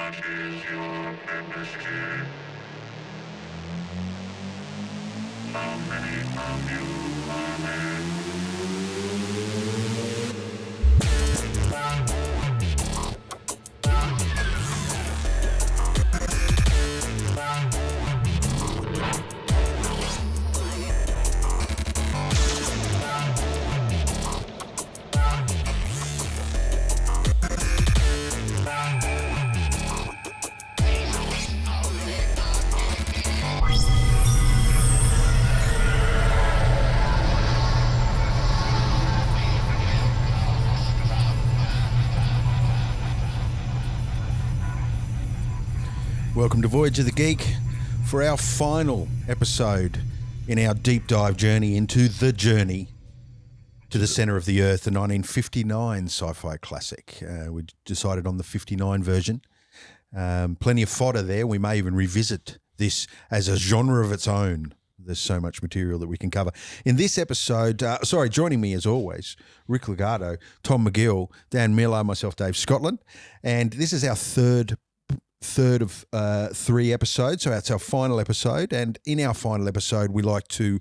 What is your purpose here? How many of you are there? Welcome to Voyage of the Geek for our final episode in our deep dive journey into the journey to the centre of the Earth, the 1959 sci-fi classic. We decided on the 59 version. Plenty of fodder there. We may even revisit this as a genre of its own. There's so much material that we can cover. In this episode, joining me as always, Rick Legato, Tom McGill, Dan Miller, myself, Dave Scotland. And this is our third of 3 episodes, so that's our final episode. And in our final episode, we like to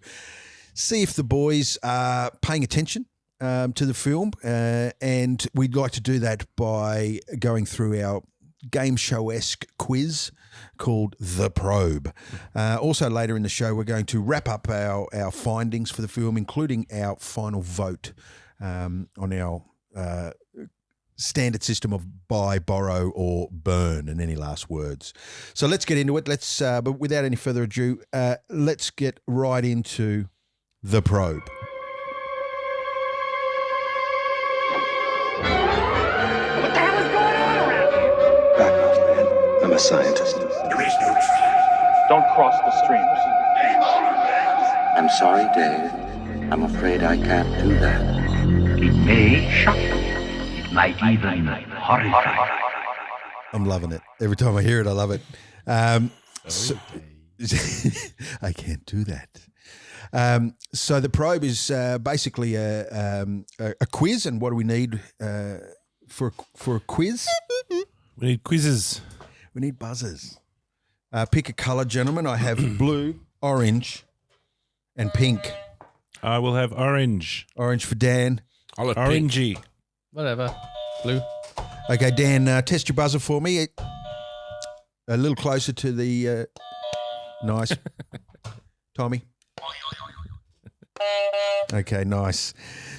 see if the boys are paying attention to the film, and we'd like to do that by going through our game show-esque quiz called The Probe. Also later in the show, we're going to wrap up our findings for the film, including our final vote on our standard system of buy, borrow, or burn, and any last words. So let's get into it. But without any further ado, let's get right into The Probe. What the hell is going on around here? Back off, man. I'm a scientist. There is no try. Don't cross the streams. I'm sorry, Dave. I'm afraid I can't do that. It may shock you. It might even horrify you. I'm loving it. Every time I hear it, I love it. I can't do that. So The Probe is basically a quiz, and what do we need for a quiz? We need quizzes. We need buzzers. Pick a colour, gentlemen. I have blue, orange, and pink. I will have orange. Orange for Dan. I'll have orangey. Whatever. Blue. Okay, Dan, test your buzzer for me. A little closer to the... nice. Tommy. Okay, nice.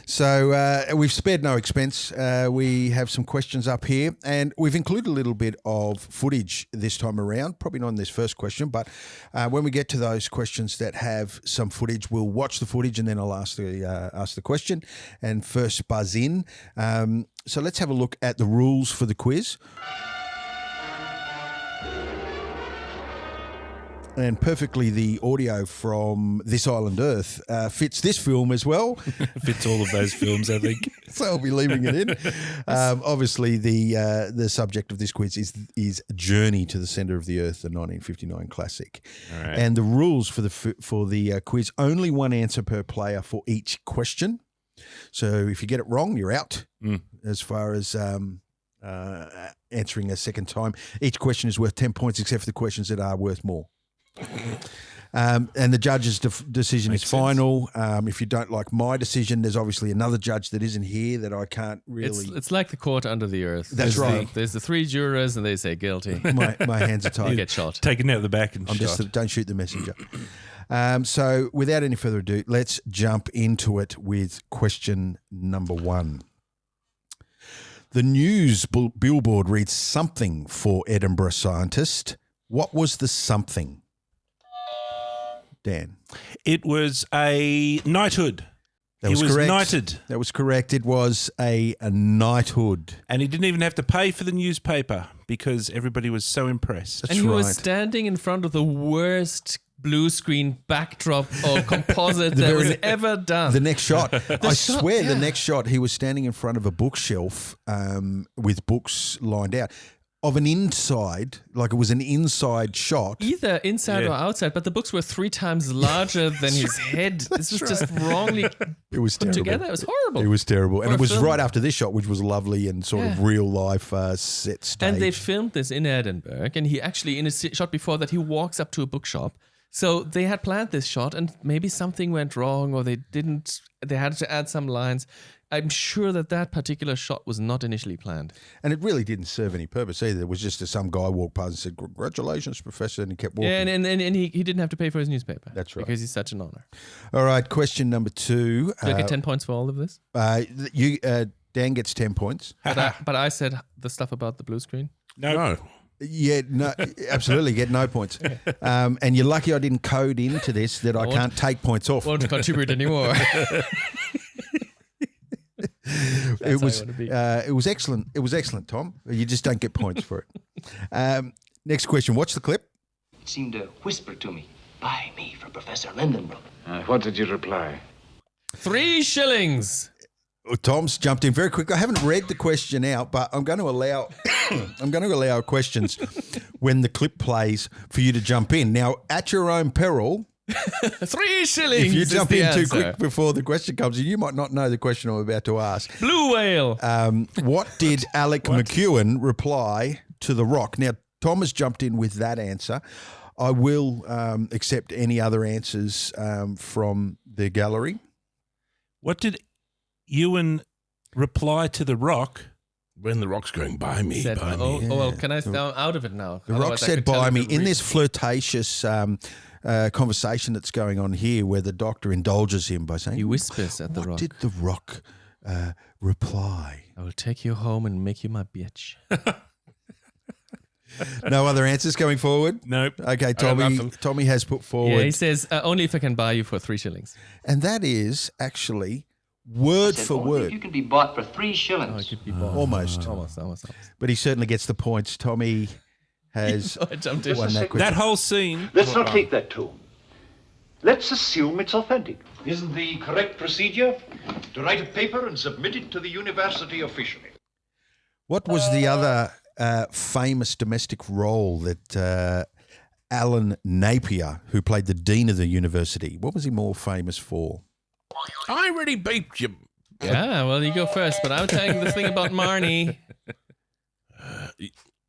So we've spared no expense. We have some questions up here, and we've included a little bit of footage this time around, probably not in this first question, but when we get to those questions that have some footage, we'll watch the footage and then I'll ask the question and first buzz in. So let's have a look at the rules for the quiz. And perfectly, the audio from This Island Earth fits this film as well. Fits all of those films, I think. So I'll be leaving it in. Obviously, the subject of this quiz is Journey to the Centre of the Earth, the 1959 classic. All right. And the rules for the quiz: only one answer per player for each question. So if you get it wrong, you're out. As far as answering a second time, each question is worth 10 points, except for the questions that are worth more. And the judge's decision is final. If you don't like my decision, there's obviously another judge that isn't here that I can't really... It's like the court under the earth. That's right. There's the 3 jurors and they say guilty. My hands are tied. You get shot. Taken out the back and shot. Don't shoot the messenger. So without any further ado, let's jump into it with question number 1. The news billboard reads something for Edinburgh scientist. What was the something? Dan. It was a knighthood. That was correct. Knighted. That was correct. It was a knighthood. And he didn't even have to pay for the newspaper because everybody was so impressed. That's And he right. was standing in front of the worst blue screen backdrop or composite that was ever done. The next shot, I shot, swear, yeah. the next shot, he was standing in front of a bookshelf with books lined out. of an inside, like it was an inside shot. Either inside or outside, but the books were 3 times larger than his head. This was just wrongly It was put terrible. together. It was horrible. It was terrible. And For it a was film. right after this shot, which was lovely and sort of real life set stage. And they filmed this in Edinburgh, and he actually, in a shot before that, he walks up to a bookshop. So they had planned this shot, and maybe something went wrong, or they didn't. They had to add some lines. I'm sure that particular shot was not initially planned. And it really didn't serve any purpose either. It was just some guy walked past and said, "Congratulations, Professor," and he kept walking. Yeah, and he didn't have to pay for his newspaper. That's right. Because he's such an honor. All right, question number 2. Do I get 10 points for all of this? Dan gets 10 points. But I said the stuff about the blue screen. No. Yeah, no, absolutely, get no points. And you're lucky I didn't code into this that I can't take points off. Won't contribute anymore. It was excellent. It was excellent, Tom. You just don't get points for it. Next question. Watch the clip. It seemed to whisper to me, "Buy me from Professor Lindenbrook." What did you reply? 3 shillings. Tom's jumped in very quick. I haven't read the question out, but I'm going to allow questions when the clip plays for you to jump in. Now, at your own peril, 3 shillings. if you is jump the in too answer. quick before the question comes in, you might not know the question I'm about to ask. Blue whale. What did Alec McEwen reply to The Rock? Now, Tom has jumped in with that answer. I will accept any other answers from the gallery. What did Ewan reply to The Rock? When the rock's going by me, Said, by oh, me. well, can I stay out of it now? The Rock said by me in this flirtatious conversation that's going on here where the Doctor indulges him by saying, He whispers at The what Rock. did The Rock reply? I will take you home and make you my bitch. No other answers going forward? Nope. Okay, nothing. Tommy has put forward. Yeah, he says, only if I can buy you for 3 shillings. And that is actually word Said, for "Only word. if you can be bought for 3 Oh, it shillings." could be bought. Almost. Almost. But he certainly gets the points. Tommy has I jumped in. won that question. That whole scene. Let's not take that too. Let's assume it's authentic. Isn't the correct procedure to write a paper and submit it to the university officially? What was the other famous domestic role that Alan Napier, who played the dean of the university, what was he more famous for? I already beeped you. Yeah, well, you go first, but I'm telling the thing about Marnie.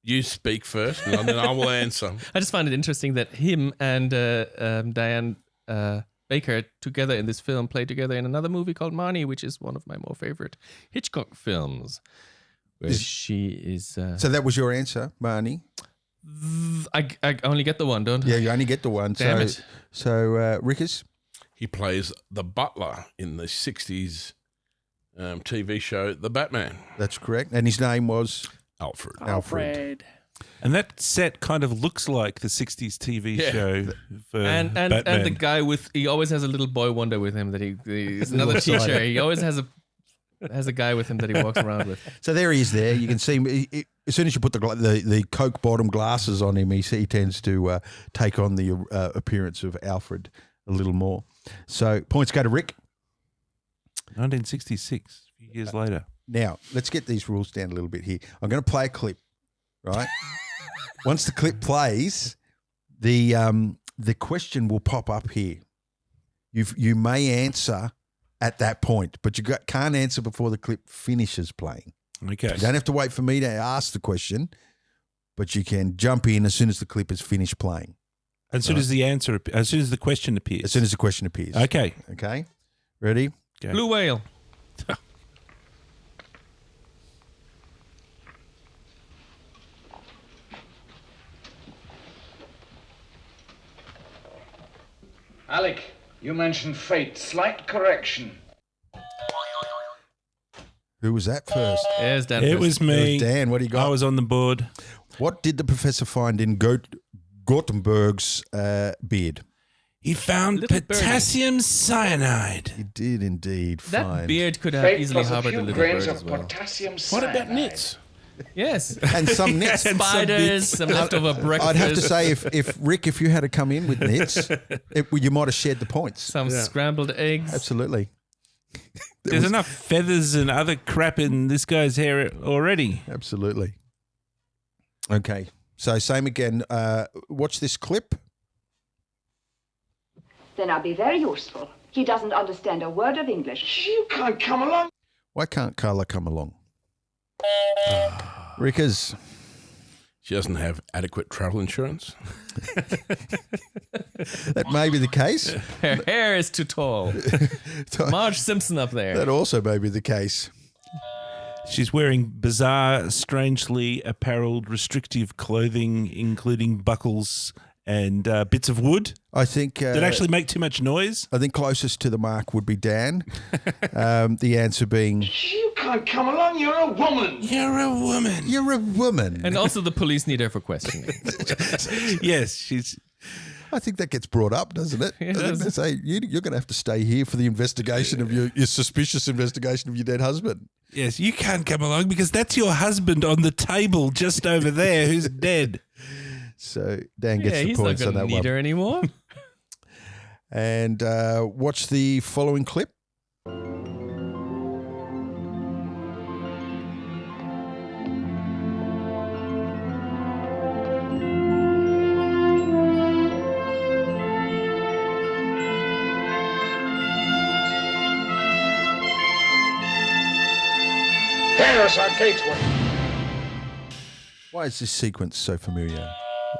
You speak first, and then I will answer. I just find it interesting that him and Diane Baker together in this film play together in another movie called Marnie, which is one of my more favorite Hitchcock films, where she is... So that was your answer, Marnie? I only get the one, don't I? Yeah, you only get the one. Damn it. So Rickers? He plays the butler in the 60s TV show, The Batman. That's correct. And his name was? Alfred. And that set kind of looks like the 60s TV show for And Batman. the guy he always has a little boy wonder with him that he's another teacher. He always has a guy with him that he walks around with. So there he is there. You can see him. As soon as you put the Coke bottom glasses on him, he tends to take on the appearance of Alfred a little more. So points go to Rick. 1966, a few years later. Now, let's get these rules down a little bit here. I'm going to play a clip, right? Once the clip plays, the question will pop up here. You may answer at that point, but you can't answer before the clip finishes playing. Okay. You don't have to wait for me to ask the question, but you can jump in as soon as the clip is finished playing. As soon as the question appears. As soon as the question appears. Okay. Okay. Ready? Okay. Blue whale. Alec, you mentioned fate. Slight correction. Who was that first? There's Dan. It first. was me. It was Dan. What do you got? I was on the board. What did the professor find in Gutenberg's beard? He found Little birdie. potassium cyanide. He did indeed That find. beard could have Fate easily plus a harbored a few little grains bird of as well. potassium What cyanide. about nits? Yes. And some nits. Spiders, some leftover breakfast. I'd have to say, if Rick, if you had to come in with nits, you might have shared the points. some scrambled eggs. Absolutely. There's enough feathers and other crap in this guy's hair already. Absolutely. Okay. So same again. Watch this clip. Then I'll be very useful. He doesn't understand a word of English. You can't come along. Why can't Carla come along? Rickers. She doesn't have adequate travel insurance. That may be the case. Her hair is too tall. Marge Simpson up there. That also may be the case. She's wearing bizarre, strangely apparelled, restrictive clothing, including buckles and bits of wood I think that actually make too much noise. I think closest to the mark would be Dan. The answer being, You can't come along. You're a woman. You're a woman. you're a woman. And also the police need her for questioning. Yes, she's. I think that gets brought up, doesn't it? It Doesn't does. it say you're going to have to stay here for the investigation of your suspicious investigation of your dead husband? Yes, you can't come along because that's your husband on the table just over there who's dead. So Dan gets Yeah, the he's not points on going to that need one. her anymore. And watch the following clip. Paris Arcade one. Why is this sequence so familiar?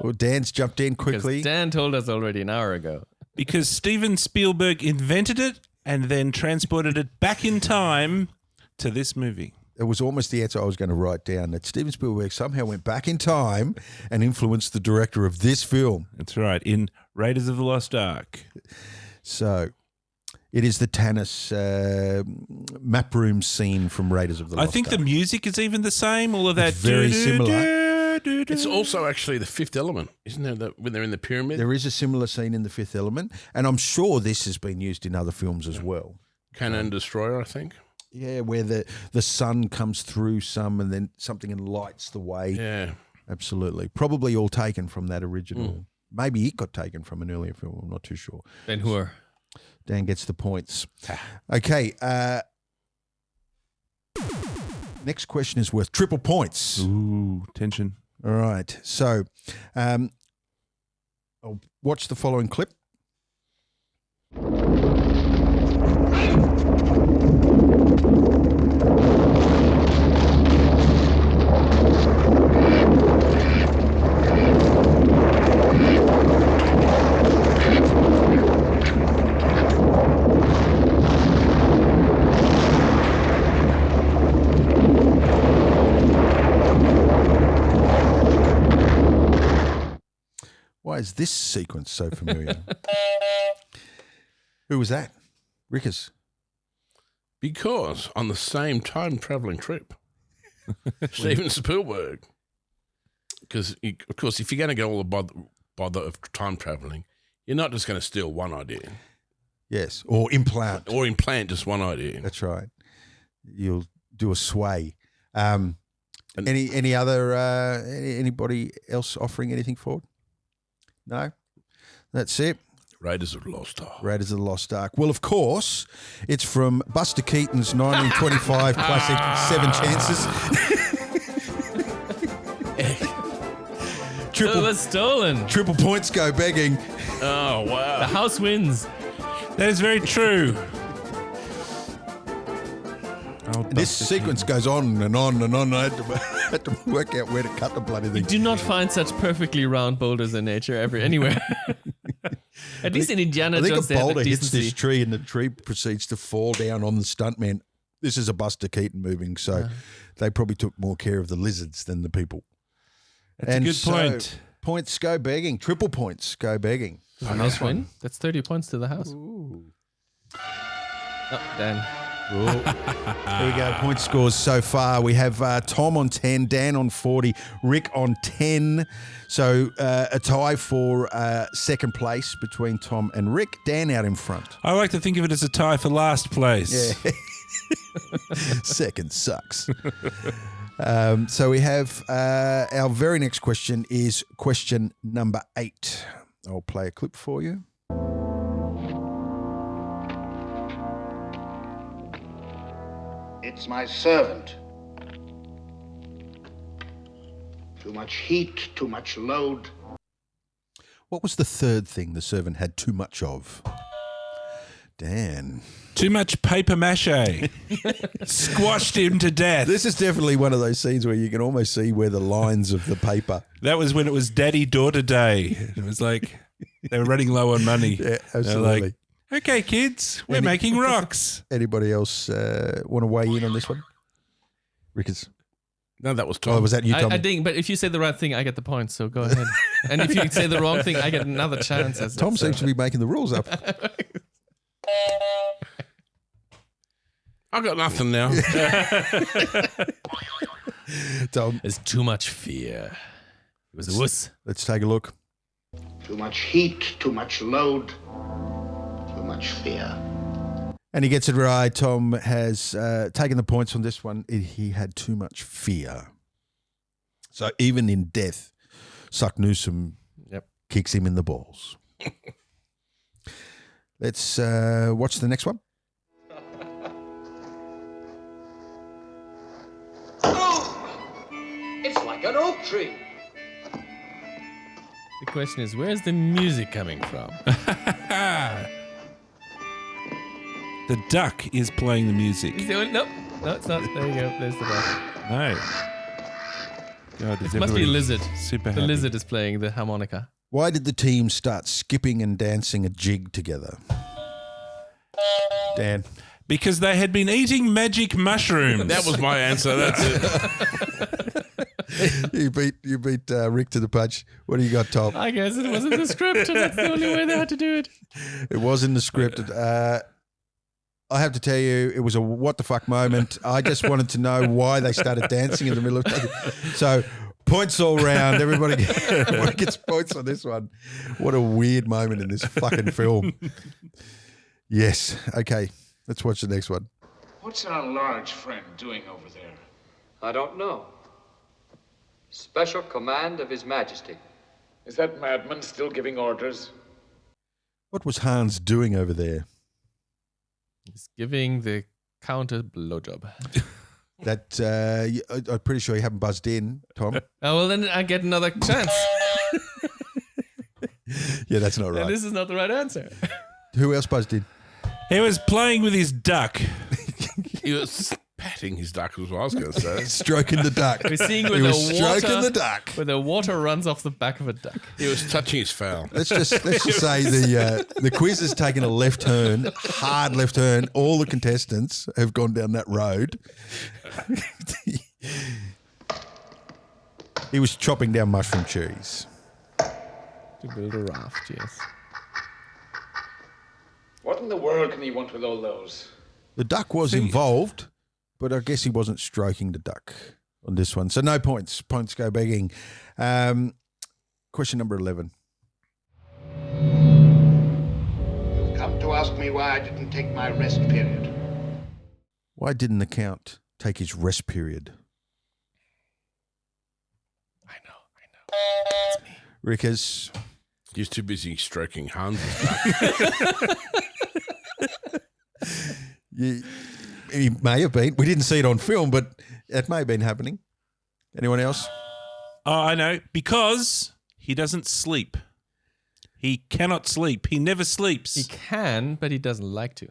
Well, Dan's jumped in quickly. Because Dan told us already an hour ago. Because Steven Spielberg invented it and then transported it back in time to this movie. It was almost the answer I was going to write down, that Steven Spielberg somehow went back in time and influenced the director of this film. That's right, in Raiders of the Lost Ark. So it is the Tanis map room scene from Raiders of the Lost I think Ark. the music is even the same. All of that. It's very similar. It's also actually the Fifth Element, isn't there? When they're in the pyramid. There is a similar scene in The Fifth Element, and I'm sure this has been used in other films as well. Cannon and Destroyer, I think. Yeah, where the sun comes through some and then something and lights the way. Yeah. Absolutely. Probably all taken from that original. Maybe it got taken from an earlier film. I'm not too sure. Ben-Hur. Dan gets the points. Okay. Next question is worth triple points. Ooh, tension. All right. So I'll watch the following clip. Why is this sequence so familiar? Who was that? Rickers. Because on the same time traveling trip, Steven Spielberg. Because, of course, if you're going to go all the bother of time traveling, you're not just going to steal one idea. Yes, or implant. Or implant just one idea. That's right. You'll do a sway. Any other anybody else offering anything forward? No? That's it. Raiders of the Lost Ark. Raiders of the Lost Ark. Well, of course, it's from Buster Keaton's 1925 classic 7 Chances. It was stolen. Triple points go begging. Oh, wow. The house wins. That is very true. This sequence goes on and on and on. I had to work out where to cut the bloody You thing. do not find such perfectly round boulders in nature anywhere. At least in Indiana I think Jones, a they have boulder the hits decency. this tree and the tree proceeds to fall down on the stuntman. This is a Buster Keaton moving, so they probably took more care of the lizards than the people. That's a good point. Points go begging. Triple points go begging. Does the house win? That's 30 points to the house. Oh, Dan. There we go. Point scores so far. We have Tom on 10, Dan on 40, Rick on 10. So a tie for second place between Tom and Rick. Dan out in front. I like to think of it as a tie for last place. Yeah. Second sucks. So we have our very next question is question number 8. I'll play a clip for you. It's my servant. Too much heat, too much load. What was the third thing the servant had too much of? Dan. Too much paper mache. Squashed him to death. This is definitely one of those scenes where you can almost see where the lines of the paper. That was when it was daddy-daughter day. It was like they were running low on money. Yeah, absolutely. Like, okay, kids, we're making rocks. Anybody else want to weigh in on this one? Rickers? No, that was Tom. Oh, was that you, Tom? I think, but if you say the right thing, I get the point, so go ahead. And if you say the wrong thing, I get another chance. Tom seems to be making the rules up. I got nothing now. Tom. There's too much fear. It was a wuss. Let's take a look. Too much heat, too much load, too much fear. And he gets it right. Tom has taken the points on this one. He had too much fear. So even in death, Suck Newsom kicks him in the balls. Let's watch the next one. It's like an oak tree. The question is, where's the music coming from? The duck is playing the music. Nope. No, it's not. There you go. There's the duck. No. God, It must be a lizard. Super The happy. lizard is playing the harmonica. Why did the team start skipping and dancing a jig together? Dan. Because they had been eating magic mushrooms. That was my answer. That's it. You beat Rick to the punch. What do you got, Tom? I guess it was in the script, and that's the only way they had to do it. It was in the script. I have to tell you, it was a what the fuck moment. I just wanted to know why they started dancing in the middle of it. So points all round. Everybody gets points on this one. What a weird moment in this fucking film. Yes. Okay. Let's watch the next one. What's our large friend doing over there? I don't know. Special command of His Majesty. Is that madman still giving orders? What was Hans doing over there? He's giving the count a blowjob. That I'm pretty sure you haven't buzzed in, Tom. Oh, well, then I get another chance. Yeah, that's not And right. this is not the right answer. Who else buzzed in? He was playing with his duck. He was patting his duck, was what I was going to say. Stroking the duck. We're seeing where He was stroking water, the duck. where the water runs off the back of a duck. He was touching his fowl. Let's just say the quiz has taken a left turn, hard left turn. All the contestants have gone down that road. He was chopping down mushroom trees. To build a raft, yes. What in the world can he want with all those? The duck was involved, but I guess he wasn't stroking the duck on this one. So no points. Points go begging. Question number 11. You've come to ask me why I didn't take my rest period. Why didn't the Count take his rest period? I know. It's me. Rickers. He was too busy stroking Hans' duck. He may have been. We didn't see it on film, but it may have been happening. Anyone else? Oh, I know. Because he doesn't sleep. He cannot sleep. He never sleeps. He can, but he doesn't like to.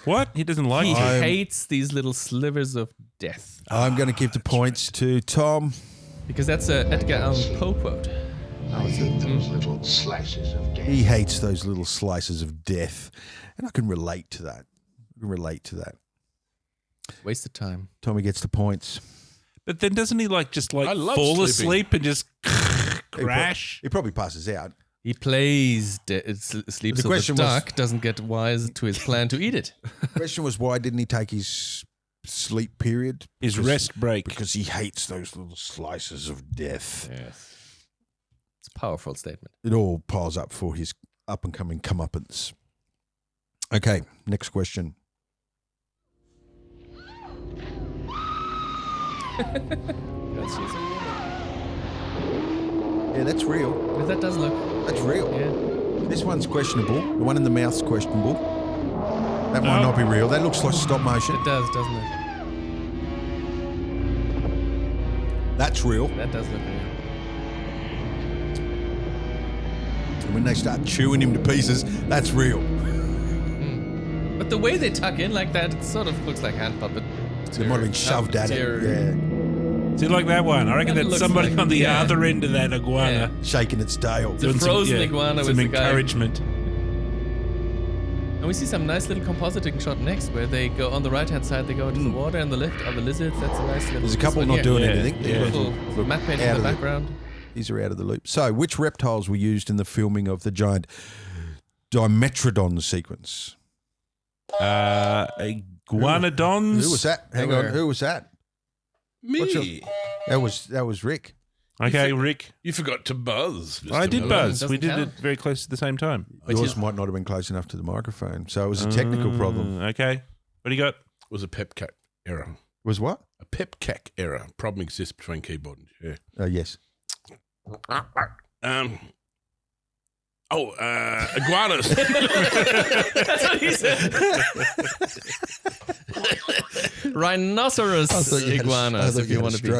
What? He doesn't like He it. hates these little slivers of death. I'm going to give the points to Tom. Because that's a Edgar Allan Poe quote. I hate those little slices of death. He hates those little slices of death. And I can relate to that. Waste of time. Tommy gets the points. But then doesn't he just I love fall sleeping. asleep and just crash? He probably passes out. He plays sleep, The so question the was- duck doesn't get wise to his plan to eat it. The question was, why didn't he take his sleep period? His rest break. Because he hates those little slices of death. Yes. It's a powerful statement. It all piles up for his up-and-coming comeuppance. Okay, next question. That's she's a woman. Yeah, that's real. But that does look. That's real. Yeah. This one's questionable. The one in the mouth's questionable. That might not be real. That looks like stop motion. It does, doesn't it? That's real. That does look real. And when they start chewing him to pieces, that's real. But the way they tuck in like that, it sort of looks like hand puppet. They might have been shoved at it. Yeah. See, like that one. I reckon That that's looks somebody like- on the yeah. other end of that iguana. Shaking its tail. The frozen iguana some with the guy. encouragement. And we see some nice little compositing shot next where they go on the right-hand side, they go into the water, and the left are the lizards. That's a nice little... There's a couple this not one doing here. anything. Beautiful matte painting in out the of the- background. These are out of the loop. So, which reptiles were used in the filming of the giant Dimetrodon sequence? Iguanodons. Who was that? Hang on. Who was that? Me. That was Rick. Okay, Rick. You forgot to buzz. Mr. I did Miller. buzz. We did it very close to the same time. Yours might not have been close enough to the microphone, so it was a technical problem. Okay. What do you got? It was a pepcac error. Was what? A pepcac error. Problem exists between keyboard and chair. Yes. Iguanas. That's what he said. Rhinoceros iguanas, if you want to be.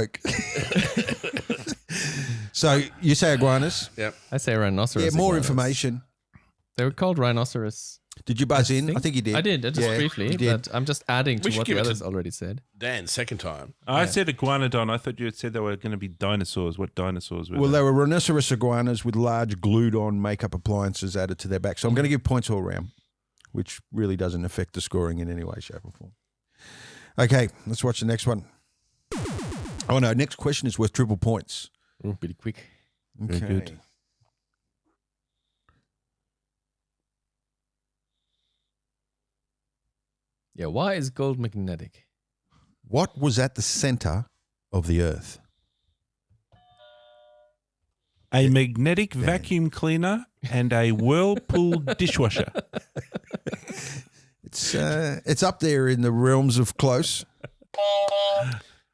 So you say iguanas? Yep. I say rhinoceros. Yeah, more iguanas. information. They were called rhinoceros. Did you buzz in? I think you did. I did, just Yeah, briefly, you did. but I'm just adding We to should what give the it to others already said. Dan, second time. I said iguanodon. I thought you had said they were going to be dinosaurs. What dinosaurs were Well, they? they were rhinoceros iguanas with large glued-on makeup appliances added to their back. So I'm going to give points all around, which really doesn't affect the scoring in any way, shape, or form. Okay, let's watch the next one. Oh, no, next question is worth triple points. Ooh, pretty quick. Okay. Very good. Yeah, why is gold magnetic? What was at the center of the Earth? A magnetic vacuum cleaner and a Whirlpool dishwasher. It's up there in the realms of close.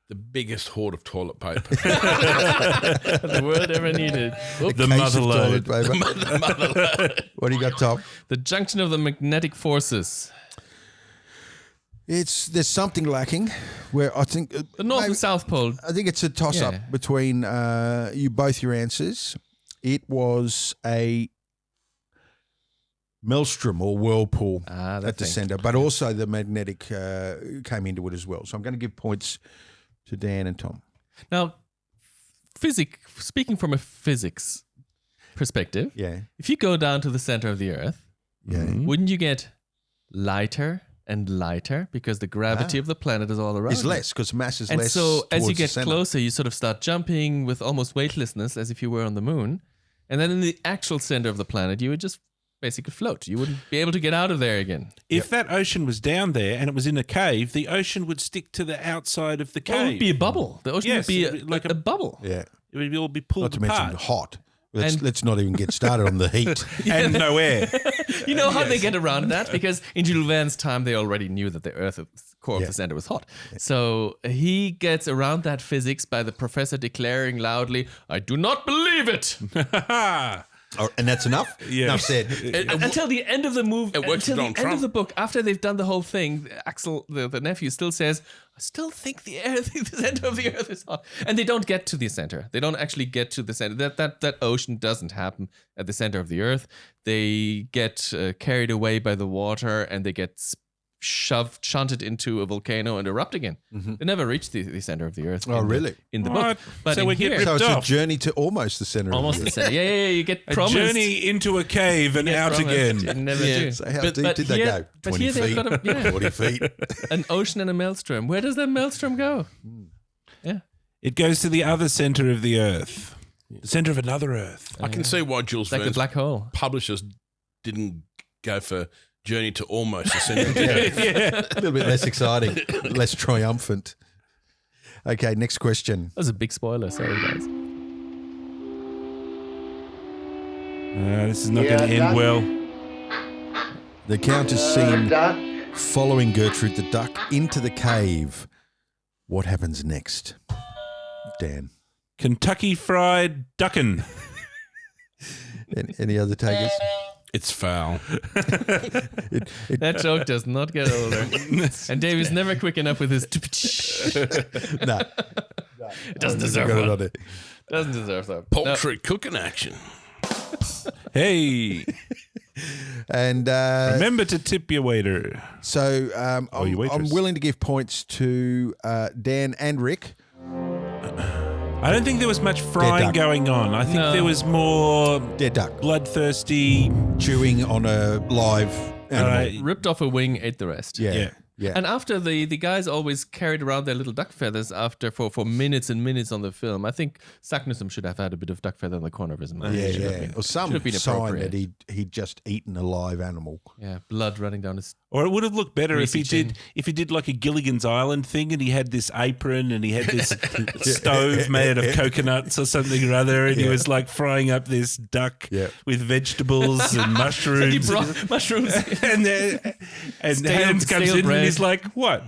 The biggest hoard of toilet paper. The word ever needed. Oop. The Case mother of load. toilet paper. What do you got, Tom? The junction of the magnetic forces. There's something lacking. Where I think The North and South Pole. I think it's a toss-up Yeah. between both your answers. It was a maelstrom or whirlpool that at the thing. centre, but also the magnetic came into it as well. So I'm going to give points to Dan and Tom. Now, speaking from a physics perspective, Yeah. if you go down to the center of the Earth, Yeah. wouldn't you get lighter and lighter because the gravity of the planet is all around? It's you? less because mass is And less. so as you towards the get centre. closer, you sort of start jumping with almost weightlessness as if you were on the moon. And then in the actual center of the planet, you would just basically float. You wouldn't be able to get out of there again. If that ocean was down there and it was in a cave, the ocean would stick to the outside of the cave. Well, it would be a bubble. The ocean Yes, would be it'd be like a bubble. Yeah. It would all be pulled Not to apart. mention hot. And- Let's not even get started on the heat. And no air. You know how they get around that? Because in Jules Verne's time, they already knew that the Earth's core of the center was hot. So he gets around that physics by the professor declaring loudly, "I do not believe it." And that's enough? Yeah. Enough said. Until the end of the movie, It works for until the Donald end of Trump. the book, after they've done the whole thing, Axel, the nephew, still says, "I still think the center of the Earth is hot," and they don't get to the center. They don't actually get to the center. That ocean doesn't happen at the center of the Earth. They get carried away by the water, and they get shunted into a volcano and erupt again. They never reach the center of the Earth. Oh, really? In the What? book, but So in we get here, ripped So it's off. a journey to almost the centre almost of the the Earth. center. Yeah. You get A promised. journey into a cave and out promised. again. You never Yeah. do. So how deep did they go? But 20 here they've feet? got a, 40 feet? an ocean and a maelstrom. Where does that maelstrom go? Yeah. It goes to the other center of the Earth. The center of another Earth. I can see why Jules It's like the Verne's black hole. publishers didn't go for Journey to Almost the Center of the Earth. Yeah. A little bit less exciting, less triumphant. Okay, next question. That was a big spoiler. Sorry, guys. This is not going to end well. The count is seen following Gertrude the duck into the cave. What happens next? Dan. Kentucky Fried Duckin'. Any other takers? It's foul. That joke does not get older. And Dave is never quick enough with his... No. It doesn't deserve that. Doesn't deserve that. Poultry cooking action. Hey. And remember to tip your waiter. So your I'm waitress. willing to give points to Dan and Rick. I don't think there was much frying going on. I think there was more dead duck, bloodthirsty chewing on a live animal. Ripped off a wing, ate the rest. Yeah. And after the guys always carried around their little duck feathers after for minutes and minutes on the film. I think Saknussemm should have had a bit of duck feather in the corner of his mouth. Or some sign that he'd just eaten a live animal. Yeah, blood running down his. Or it would have looked better if he chin. did like a Gilligan's Island thing and he had this apron and he had this stove made out of coconuts or something or other and he was like frying up this duck with vegetables and mushrooms. He brought mushrooms. and Hans comes in and he's like, what?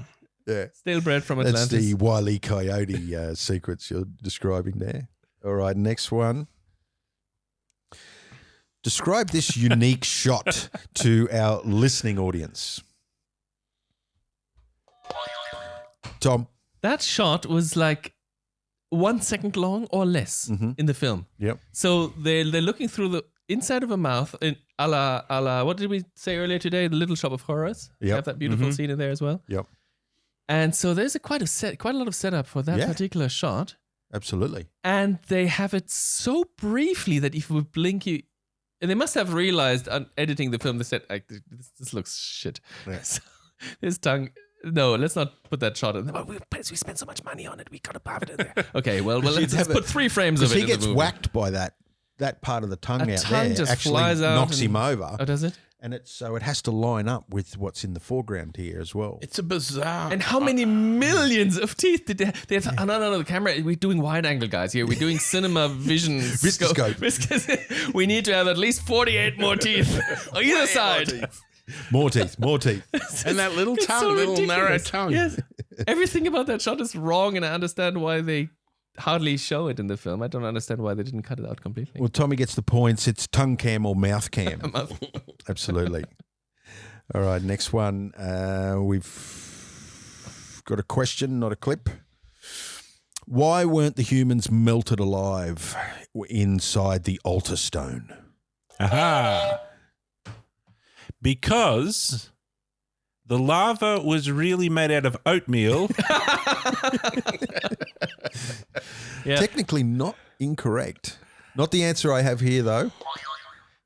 Yeah. Stale bread from Atlantis. That's the Wile E. Coyote sequence you're describing there. All right, next one. Describe this unique shot to our listening audience. Tom. That shot was like 1 second long or less in the film. Yep. So they're looking through the inside of a mouth in a la what did we say earlier today? The Little Shop of Horrors. Yep. You have that beautiful scene in there as well. Yep. And so there's quite a lot of setup for that particular shot. Absolutely. And they have it so briefly that if we blink, and they must have realized on editing the film, they said, this looks shit. Yeah. So his tongue, no, let's not put that shot in. We spent so much money on it, we got to have it in there. Okay, well let's put 3 frames of it in he gets the movie. whacked by that part of the tongue out tongue there. just actually flies out knocks him over. Oh, does it? And so it has to line up with what's in the foreground here as well. It's a bizarre. And how many millions of teeth did they have? Oh, no, the camera, we're doing wide angle, guys, here. We're doing cinema vision. Viscoscope. We need to have at least 48 more teeth on either side. More teeth. And that little tongue, so little narrow ridiculous. tongue. Yes. Everything about that shot is wrong, and I understand why they hardly show it in the film. I don't understand why they didn't cut it out completely. Well, Tommy gets the points. It's tongue cam or mouth cam. Absolutely. All right, next one. We've got a question, not a clip. Why weren't the humans melted alive inside the altar stone? Aha. Because the lava was really made out of oatmeal. Technically not incorrect. Not the answer I have here, though.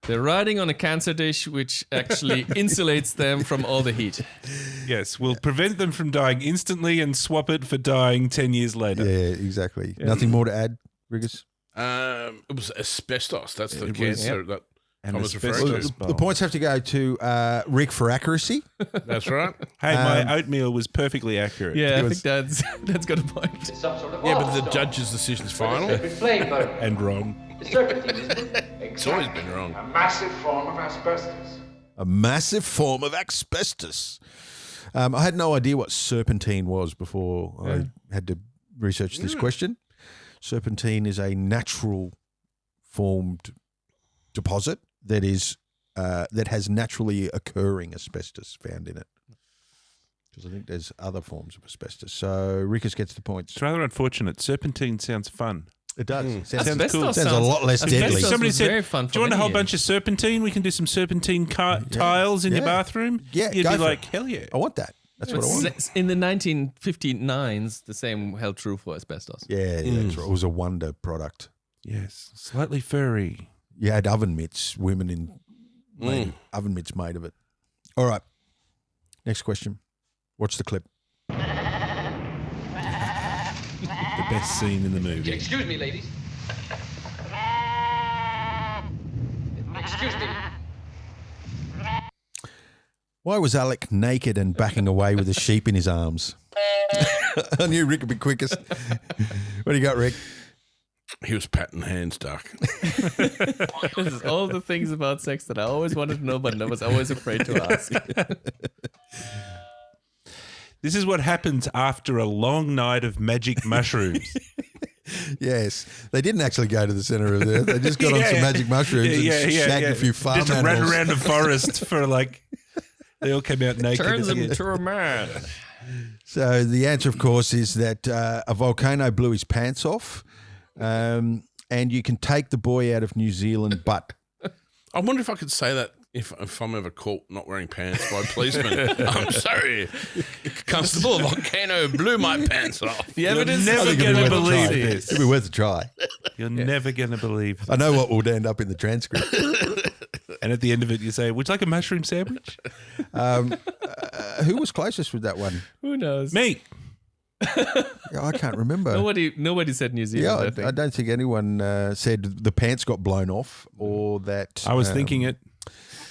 They're riding on a cancer dish, which actually insulates them from all the heat. Yes, we'll prevent them from dying instantly and swap it for dying 10 years later. Yeah, exactly. Nothing more to add, Riggers? It was asbestos. That's the cancer that And Tom was referring asbestos to. The points have to go to Rick for accuracy. That's right. Hey, my oatmeal was perfectly accurate. Yeah, I think that's got a point. Yeah, but the judge's decision's final. And wrong. It's always been wrong. A massive form of asbestos. A massive form of asbestos. I had no idea what serpentine was before I had to research this question. Serpentine is a natural formed deposit that has naturally occurring asbestos found in it. Because I think there's other forms of asbestos. So Rickers gets the points. It's rather unfortunate. Serpentine sounds fun. It does. Sounds Asbestos cool. Sounds a lot less deadly. Somebody was said, very fun do you want a whole bunch of serpentine? We can do some serpentine tiles in your bathroom. Yeah, You'd go be for like, it. hell yeah. I want that. That's what I want. In the 1959s, the same held true for asbestos. Yeah, that's right. It was a wonder product. Yes, slightly furry. You had oven mitts, oven mitts made of it. All right. Next question. Watch the clip. The best scene in the movie. Excuse me, ladies. Excuse me. Why was Alec naked and backing away with a sheep in his arms? I knew Rick would be quickest. What do you got, Rick? He was patting hands, Doc. This is all the things about sex that I always wanted to know, but I was always afraid to ask. This is what happens after a long night of magic mushrooms. Yes. They didn't actually go to the centre of the earth. They just got on some magic mushrooms and shagged a few farm just animals. ran around the forest for like, they all came out naked. Turns him to a man. So the answer, of course, is that a volcano blew his pants off, and you can take the boy out of New Zealand, but I wonder if I could say that if I'm ever caught not wearing pants by a policeman. I'm sorry, Constable, a volcano blew my pants off. The evidence. You're never going to believe this. It'd be worth a try. You're never going to believe. I know what would end up in the transcript. And at the end of it, you say, would you like a mushroom sandwich? Who was closest with that one? Who knows? Me. I can't remember. Nobody said New Zealand. Yeah, I don't think anyone said the pants got blown off or that. I was thinking it.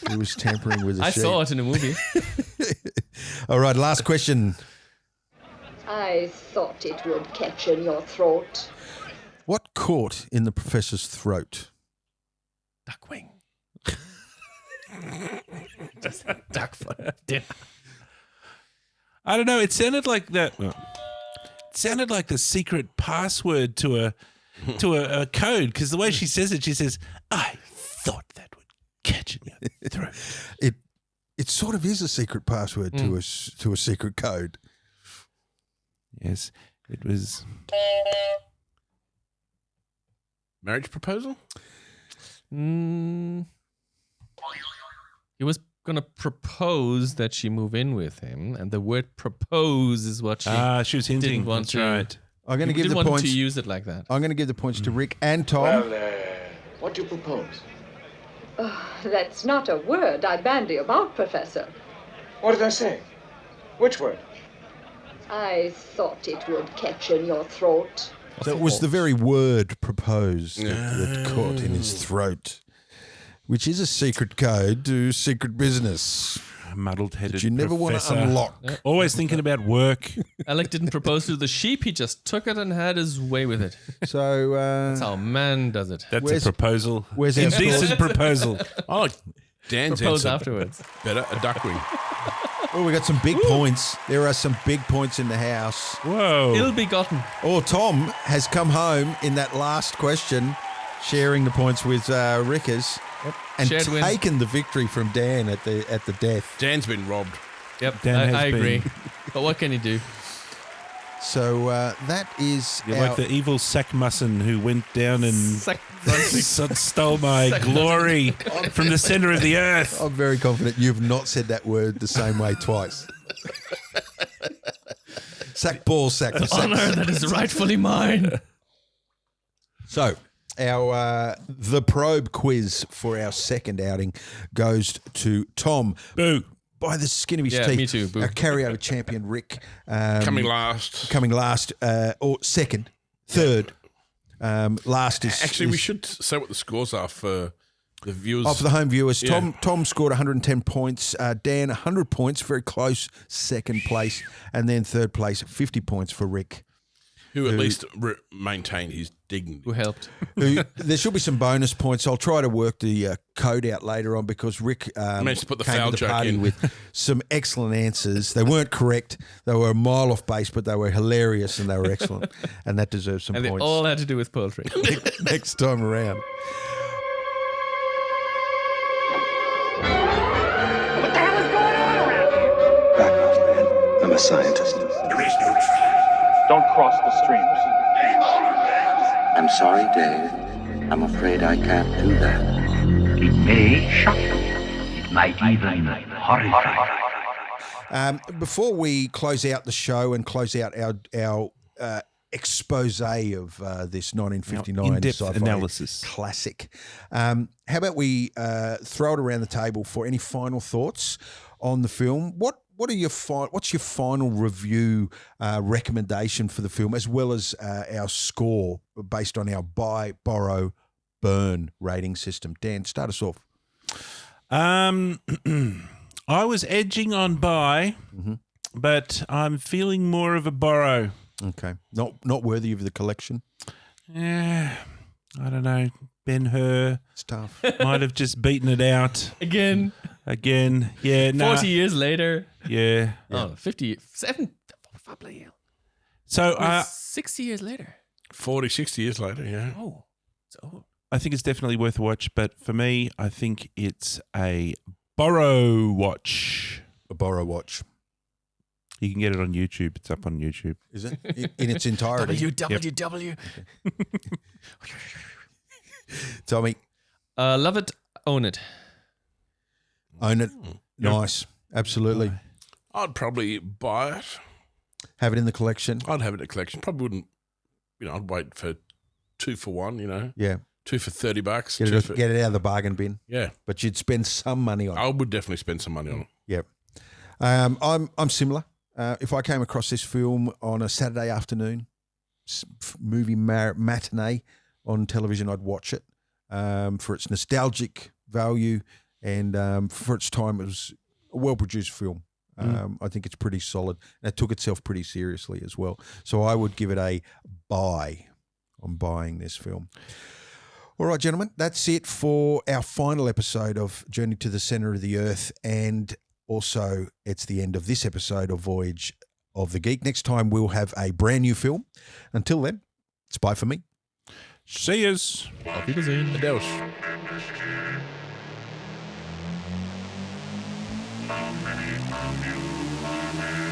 He was tampering with a sheep. I saw it in a movie. All right, last question. I thought it would catch in your throat. What caught in the professor's throat? Duckwing. Just a duck for dinner. I don't know. It sounded like that. Well, it sounded like the secret password to a code, because the way she says it, she says, "I thought that would catch in your throat." It sort of is a secret password to a secret code. Yes, it was. Marriage proposal? He was going to propose that she move in with him, and the word propose is what she was hinting. Didn't want That's to. right. I'm going to give Didn't the want points. to use it like that. I'm going to give the points to Rick and Tom. Well, what do you propose? That's not a word I bandy about, Professor. What did I say? Which word? I thought it would catch in your throat. So it was the very word propose that caught in his throat, which is a secret code to secret business. Muddled-headed that you never want to professor. unlock. Always thinking about work. Alec didn't propose to the sheep. He just took it and had his way with it. So that's how man does it. That's a proposal. Where's our Indecent proposal. I like Dan's Propose answer afterwards. better. A duckling. Oh, we got some big points. There are some big points in the house. Whoa. Ill-begotten. Oh, Tom has come home in that last question, sharing the points with Rickers, and Shared win. taken the victory from Dan at the death. Dan's been robbed. Yep, Dan I has agree. been. But what can you do? So that is You're our, like the evil Sackmusson who went down and stole my Sack glory from the center of the earth. I'm very confident you've not said that word the same way twice. Sack ball, sack. Honor that is rightfully mine. So our the probe quiz for our second outing goes to Tom. Boo. By the skin of his Yeah, teeth. me too. Boo. Our carryover champion, Rick. Coming last. Or second, third. Last is... Actually, we is- should say what the scores are for the viewers. Oh, for the home viewers. Yeah. Tom scored 110 points. Dan, 100 points, very close, second place. And then third place, 50 points for Rick. who at least maintained his dignity. Who helped? There should be some bonus points. I'll try to work the code out later on because Rick managed to put the came foul to the joke party in. with some excellent answers. They weren't correct. They were a mile off base, but they were hilarious and they were excellent. And that deserves some And they points. all had to do with poultry. Next time around. What the hell is going on around here? Back off, man. I'm a scientist. There is no tree. Don't cross the streams. I'm sorry, Dave. I'm afraid I can't do that. It may shock you. It might even horrify you. Before we close out the show and close out our expose of this 1959 in-depth sci-fi analysis classic, how about we throw it around the table for any final thoughts on the film? What are what's your final review recommendation for the film, as well as our score based on our buy, borrow, burn rating system? Dan, start us off. I was edging on buy, but I'm feeling more of a borrow. Okay, not worthy of the collection. Yeah, I don't know. Ben-Hur It's tough. might have just beaten it out Again. Yeah, no. 40 years later. Yeah. Oh, 57. Bloody hell. So 60 years later. 40, 60 years later, yeah. Oh, so I think it's definitely worth a watch, but for me, I think it's a borrow watch. A borrow watch. You can get it on YouTube. It's up on YouTube. Is it? In its entirety? www. Tommy. Love it, own it. Own it. Nice. Absolutely. I'd probably buy it. Have it in the collection. I'd have it in the collection. Probably wouldn't, I'd wait for 2 for 1, Yeah. 2 for $30. Get it out of the bargain bin. Yeah. But you'd spend some money on it. I would definitely spend some money on it. Yep. I'm similar. If I came across this film on a Saturday afternoon, movie matinee on television, I'd watch it for its nostalgic value and for its time. It was a well-produced film. I think it's pretty solid. And it took itself pretty seriously as well. So I would give it a buy. I'm buying this film. All right, gentlemen, that's it for our final episode of Journey to the Center of the Earth, and also it's the end of this episode of Voyage of the Geek. Next time we'll have a brand new film. Until then, it's bye for me. See yous. Auf Wiedersehen. Adeus. How many of you